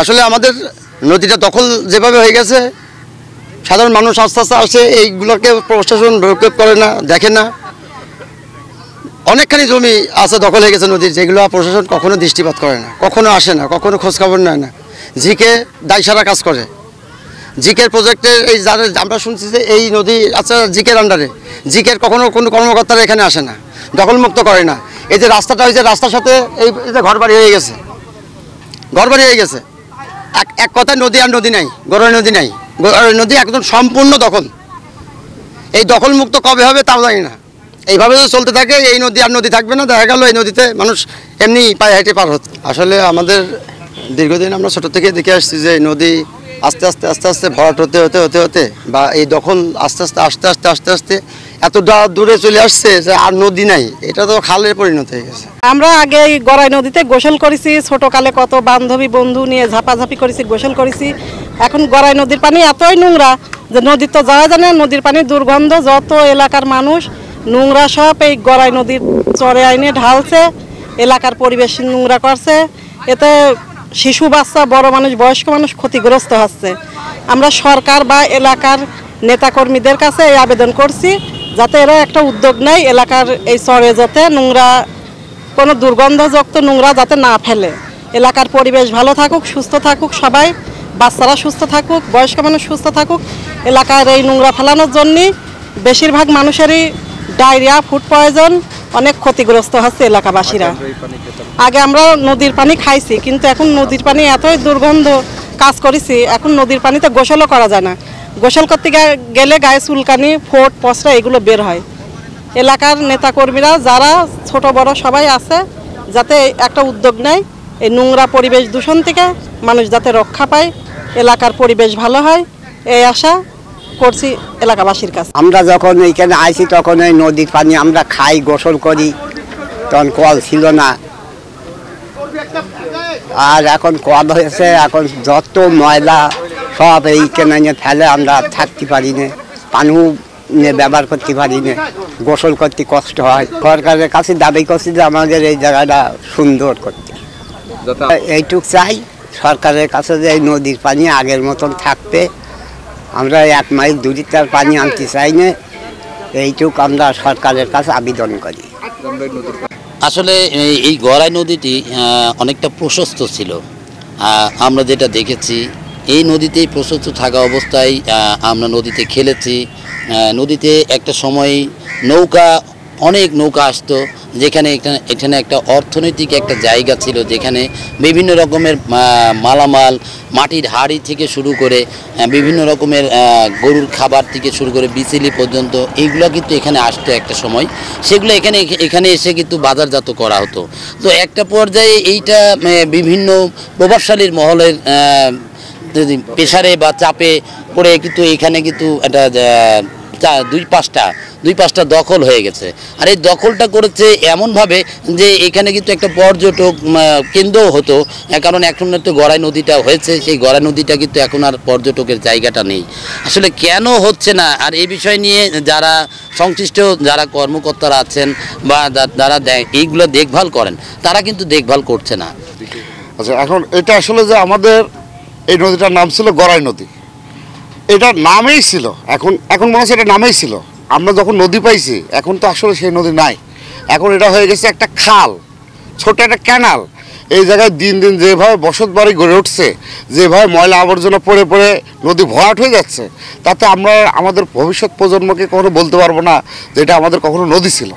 আসলে আমাদের নদীটা দখল যেভাবে হয়ে গেছে, সাধারণ মানুষ আস্তে আস্তে আসে, এইগুলোকে প্রশাসন ভ্রুক্ষেপ করে না, দেখে না। অনেকখানি জমি আছে দখল হয়ে গেছে নদীর, যেগুলো প্রশাসন কখনো দৃষ্টিপাত করে না, কখনো আসে না, কখনো খোঁজখবর নেয় না। জিকে দায়সারা কাজ করে। জিকের প্রজেক্টের এই যারা আমরা শুনছি যে এই নদী আচ্ছা জিকের আন্ডারে, জিকের কখনো কোনো কর্মকর্তারা এখানে আসে না, দখলমুক্ত করে না। এই যে রাস্তাটা হয়েছে, রাস্তার সাথে এই যে ঘরবাড়ি হয়ে গেছে, ঘরবাড়ি হয়ে গেছে। এক কথায় নদী আর নদী নাই, গড়াই নদী নাই, গড়াই নদী একদম সম্পূর্ণ দখল। এই দখলমুক্ত কবে হবে তাও জানি না। এইভাবে যদি চলতে থাকে এই নদী আর নদী থাকবে না, দেখা গেল এই নদীতে মানুষ এমনি পায়ে হেঁটে পার হচ্ছে। আসলে আমাদের দীর্ঘদিন আমরা ছোটো থেকে দেখে আসছি যে নদী আস্তে আস্তে আস্তে আস্তে ভরাট হতে হতে হতে হতে বা এই দখল আস্তে আস্তে আস্তে আস্তে আস্তে আস্তে এতটা দূরে চলে আসছে যে আর নদী নাই, এটা তো খালের পরিণত হয়ে গেছে। আমরা আগে এই গড়াই নদীতে গোসল করেছি, ছোটকালে কত বান্ধবী বন্ধু নিয়ে ঝাপাঝাপি করেছি, গোসল করেছি। এখন গড়াই নদীর পানি এতই নোংরা যে নদীর তো যাওয়া যায় না, নদীর পানির দুর্গন্ধ, যত এলাকার মানুষ নোংরা সব এই গড়াই নদীর চরে আইনে ঢালছে, এলাকার পরিবেশ নোংরা করছে। এতে শিশু বাচ্চা, বড় মানুষ, বয়স্ক মানুষ ক্ষতিগ্রস্ত হচ্ছে। আমরা সরকার বা এলাকার নেতাকর্মীদের কাছে এই আবেদন করছি যাতে এরা একটা উদ্যোগ নেয়, এলাকার এই চরে যাতে নোংরা, কোনো দুর্গন্ধযুক্ত নোংরা যাতে না ফেলে। এলাকার পরিবেশ ভালো থাকুক, সুস্থ থাকুক সবাই, বাচ্চারা সুস্থ থাকুক, বয়স্ক মানুষ সুস্থ থাকুক। এলাকার এই নোংরা ফেলানোর জন্যই বেশিরভাগ মানুষেরই ডায়রিয়া, ফুড পয়জন, অনেক ক্ষতিগ্রস্ত হচ্ছে এলাকাবাসীরা। আগে আমরা নদীর পানি খাইছি, কিন্তু এখন নদীর পানি এতই দুর্গন্ধ কাজ করেছি, এখন নদীর পানিতে গোসলও করা যায় না। গোসল করতে গেলে গায়ে চুলকানি, ফোট, পচরা এগুলো বের হয়। এলাকার নেতাকর্মীরা যারা ছোট বড় সবাই আছে যাতে একটা উদ্যোগ নেয়, এই নোংরা পরিবেশ দূষণ থেকে মানুষ যাতে রক্ষা পায়, এলাকার পরিবেশ ভালো হয়, এই আশা করছি এলাকাবাসীর কাছে। আমরা যখন এইখানে আইছি তখন ওই নদীর পানি আমরা খাই, গোসল করি, তখন কল ছিল না। আর এখন কল হয়েছে, এখন যত ময়লা সব এইখানে ফেলে, আমরা থাকতে পারি না, পানিও ব্যবহার করতে পারি না, গোসল করতে কষ্ট হয়। সরকারের কাছে দাবি করছি যে আমাদের এই জায়গাটা সুন্দর করতে। এইটুক চাই সরকারের কাছে যে এই নদীর পানি আগের মতন থাকবে, আমরা 1 মাইল দূরত্বের পানি আনতে চাই না, এইটুক আমরা সরকারের কাছে আবেদন করি। আসলে এই গড়াই নদীটি অনেকটা প্রশস্ত ছিল। আমরা যেটা দেখেছি এই নদীতেই প্রশস্ত থাকা অবস্থায় আমরা নদীতে খেলেছি। নদীতে একটা সময় অনেক নৌকা আসতো, যেখানে এখানে একটা অর্থনৈতিক একটা জায়গা ছিল, যেখানে বিভিন্ন রকমের মালামাল, মাটির হাড়ি থেকে শুরু করে বিভিন্ন রকমের গরুর খাবার থেকে শুরু করে বিচেলি পর্যন্ত এইগুলো কিন্তু এখানে আসতো একটা সময়। সেগুলো এখানে এসে কিন্তু বাজারজাত করা হতো। তো একটা পর্যায়ে এইটা বিভিন্ন প্রভাবশালীর মহলের প্রেসারে বা চাপে পড়ে কিন্তু এখানে কিন্তু একটা দুই পাঁচটা দখল হয়ে গেছে। আর এই দখলটা করেছে এমনভাবে যে এখানে কিন্তু একটা পর্যটক কেন্দ্রও হতো, কারণ এখন তো গড়াই নদীটা হয়েছে, সেই গড়াই নদীটা কিন্তু এখন আর পর্যটকের জায়গাটা নেই। আসলে কেন হচ্ছে না, আর এই বিষয় নিয়ে যারা সংশ্লিষ্ট যারা কর্মকর্তারা আছেন বা যারা এইগুলো দেখভাল করেন, তারা কিন্তু দেখভাল করছে না। আচ্ছা, এখন এটা আসলে যে আমাদের এই নদীটার নাম ছিল গড়াই নদী, এটা নামেই ছিল, এখন মনে হচ্ছে এটা নামেই ছিল। আমরা যখন নদী পাইছি এখন তো আসলে সেই নদী নাই, এখন এটা হয়ে গেছে একটা খাল, ছোট একটা ক্যানাল। এই জায়গায় দিন দিন যেভাবে বসত বাড়ি গড়ে উঠছে, যেভাবে ময়লা আবর্জনা পড়ে পড়ে নদী ভরাট হয়ে যাচ্ছে, তাতে আমরা আমাদের ভবিষ্যৎ প্রজন্মকে কখনো বলতে পারবো না যে এটা আমাদের কখনো নদী ছিল।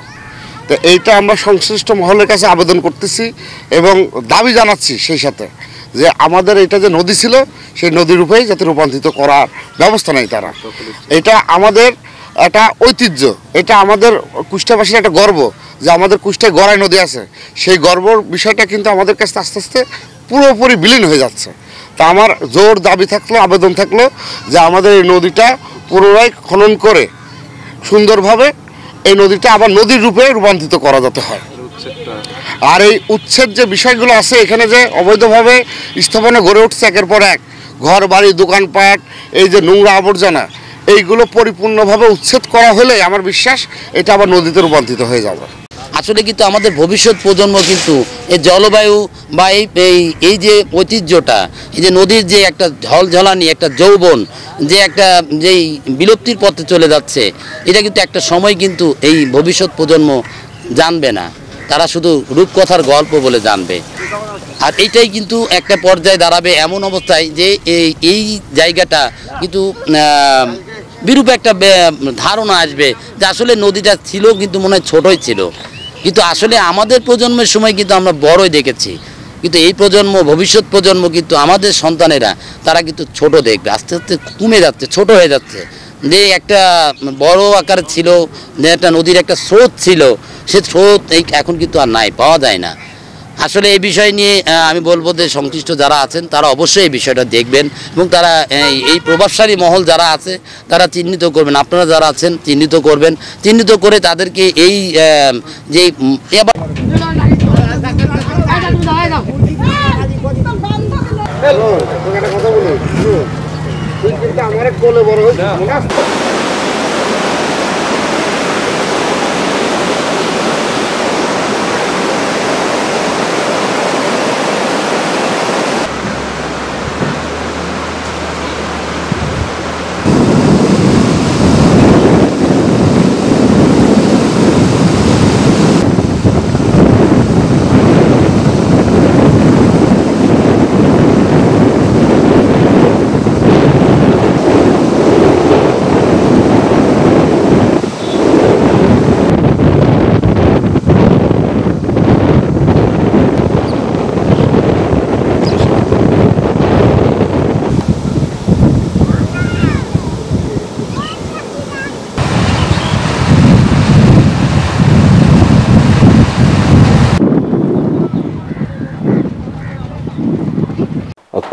তো এইটা আমরা সংশ্লিষ্ট মহলের কাছে আবেদন করতেছি এবং দাবি জানাচ্ছি সেই সাথে যে আমাদের এটা যে নদী ছিল সেই নদীর রূপেই যাতে রূপান্তরিত করার ব্যবস্থা নেই তারা। এটা আমাদের একটা ঐতিহ্য, এটা আমাদের কুষ্টিয়াবাসীর একটা গর্ব যে আমাদের কুষ্টিয়ায় গড়াই নদী আছে। সেই গর্বর বিষয়টা কিন্তু আমাদের কাছে আস্তে আস্তে পুরোপুরি বিলীন হয়ে যাচ্ছে। তা আমার জোর দাবি থাকলো, আবেদন থাকলো যে আমাদের এই নদীটা পুনরায় খনন করে সুন্দরভাবে এই নদীটা আবার নদীর রূপে রূপান্তরিত করা যেতে হয়। আর এই উচ্ছেদ যে বিষয়গুলো আছে, এখানে যে অবৈধভাবে স্থাপনা গড়ে উঠছে একের পর এক, ঘর বাড়ি, দোকানপাট, এই যে নোংরা আবর্জনা, এইগুলো পরিপূর্ণভাবে উচ্ছেদ করা হলে আমার বিশ্বাস এটা আবার নদীতে রূপান্তরিত হয়ে যাবে। আসলে কিন্তু আমাদের ভবিষ্যৎ প্রজন্ম কিন্তু এই জলবায়ু বা এই যে ঐতিহ্যটা, এই যে নদীর যে একটা ঝলঝলানি, একটা যৌবন, যে একটা যেই বিলুপ্তির পথে চলে যাচ্ছে, এটা কিন্তু একটা সময় কিন্তু এই ভবিষ্যৎ প্রজন্ম জানবে না, তারা শুধু রূপকথার গল্প বলে জানবে। আর এইটাই কিন্তু একটা পর্যায়ে দাঁড়াবে এমন অবস্থায় যে এই জায়গাটা কিন্তু বিরূপ একটা ধারণা আসবে যে আসলে নদীটা ছিল কিন্তু মনে হয় ছোটোই ছিল, কিন্তু আসলে আমাদের প্রজন্মের সময় কিন্তু আমরা বড়ই দেখেছি, কিন্তু এই প্রজন্ম, ভবিষ্যৎ প্রজন্ম কিন্তু আমাদের সন্তানেরা তারা কিন্তু ছোট দেখবে, আস্তে আস্তে কমে যাচ্ছে, ছোট হয়ে যাচ্ছে। যে একটা বড় আকার ছিল, যে একটা নদীর একটা স্রোত ছিল, সে স্রোত এখন কিন্তু আর নাই, পাওয়া যায় না। আসলে এই বিষয় নিয়ে আমি বলবো যে সংশ্লিষ্ট যারা আছেন তারা অবশ্যই এই বিষয়টা দেখবেন এবং তারা এই প্রভাবশালী মহল যারা আছে তারা চিহ্নিত করবেন, আপনারা যারা আছেন চিহ্নিত করবেন, চিহ্নিত করে তাদেরকে এই যে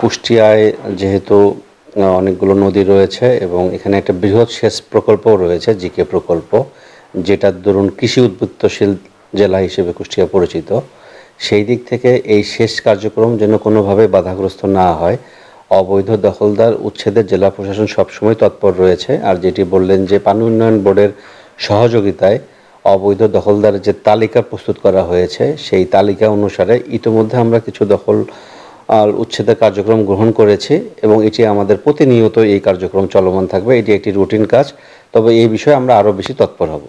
কুষ্টিয়ায় যেহেতু অনেকগুলো নদী রয়েছে এবং এখানে একটা বৃহৎ সেচ প্রকল্পও রয়েছে, জিকে প্রকল্প, যেটার দরুন কৃষি উদ্বৃত্তশীল জেলা হিসেবে কুষ্টিয়া পরিচিত, সেই দিক থেকে এই সেচ কার্যক্রম যেন কোনোভাবে বাধাগ্রস্ত না হয়, অবৈধ দখলদার উচ্ছেদের জেলা প্রশাসন সবসময় তৎপর রয়েছে। আর যেটি বললেন যে পানি উন্নয়ন বোর্ডের সহযোগিতায় অবৈধ দখলদারের যে তালিকা প্রস্তুত করা হয়েছে, সেই তালিকা অনুসারে ইতিমধ্যে আমরা কিছু দখল আর উচ্ছেদের কার্যক্রম গ্রহণ করেছি এবং এটি আমাদের প্রতিনিয়ত এই কার্যক্রম চলমান থাকবে, এটি একটি রুটিন কাজ, তবে এই বিষয়ে আমরা আরও বেশি তৎপর হব।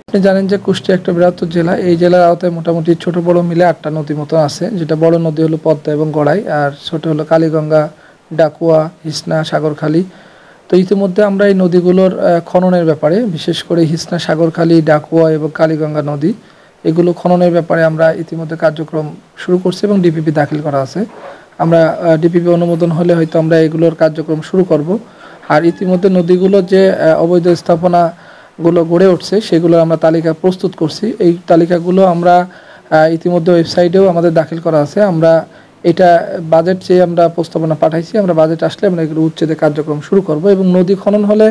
আপনি জানেন যে কুষ্টিয়া একটা বৃহত্তর জেলা, এই জেলার আওতায় মোটামুটি ছোট বড় মিলে 8টা নদী মতো আছে, যেটা বড় নদী হলো পদ্মা এবং গড়াই, আর ছোট হলো কালীগঙ্গা, ডাকুয়া, হিসনা, সাগরখালী। তো ইতিমধ্যে আমরা এই নদীগুলোর খননের ব্যাপারে, বিশেষ করে হিসনা, সাগরখালী, ডাকুয়া এবং কালীগঙ্গা নদী, এগুলো খননের ব্যাপারে আমরা ইতিমধ্যে কার্যক্রম শুরু করছি এবং ডিপিপি দাখিল করা আছে। আমরা ডিপিপি অনুমোদন হলে হয়তো আমরা এগুলোর কার্যক্রম শুরু করব। আর ইতিমধ্যে নদীগুলো যে অবৈধ স্থাপনাগুলো গড়ে উঠছে সেগুলো আমরা তালিকা প্রস্তুত করছি। এই তালিকাগুলো আমরা ইতিমধ্যে ওয়েবসাইটেও আমাদের দাখিল করা আছে। আমরা এটা বাজেট চেয়ে আমরা প্রস্তাবনা পাঠাইছি, আমরা বাজেট আসলে আমরা এগুলো উচ্ছেদের কার্যক্রম শুরু করব এবং নদী খনন হলে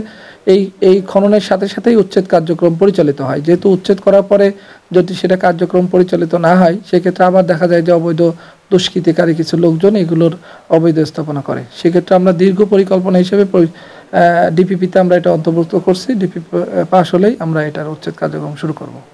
এই খননের সাথে সাথেই উচ্ছেদ কার্যক্রম পরিচালিত হয়। যেহেতু উচ্ছেদ করার পরে যদি সেটা কার্যক্রম পরিচালিত না হয়, সেক্ষেত্রে আবার দেখা যায় যে অবৈধ দুষ্কৃতিকারী কিছু লোকজন এগুলোর অবৈধ স্থাপনা করে। সেক্ষেত্রে আমরা দীর্ঘ পরিকল্পনা হিসেবে ডিপিপিতে আমরা এটা অন্তর্ভুক্ত করছি। ডিপিপি পাস হলেই আমরা এটার উচ্ছেদ কার্যক্রম শুরু করব।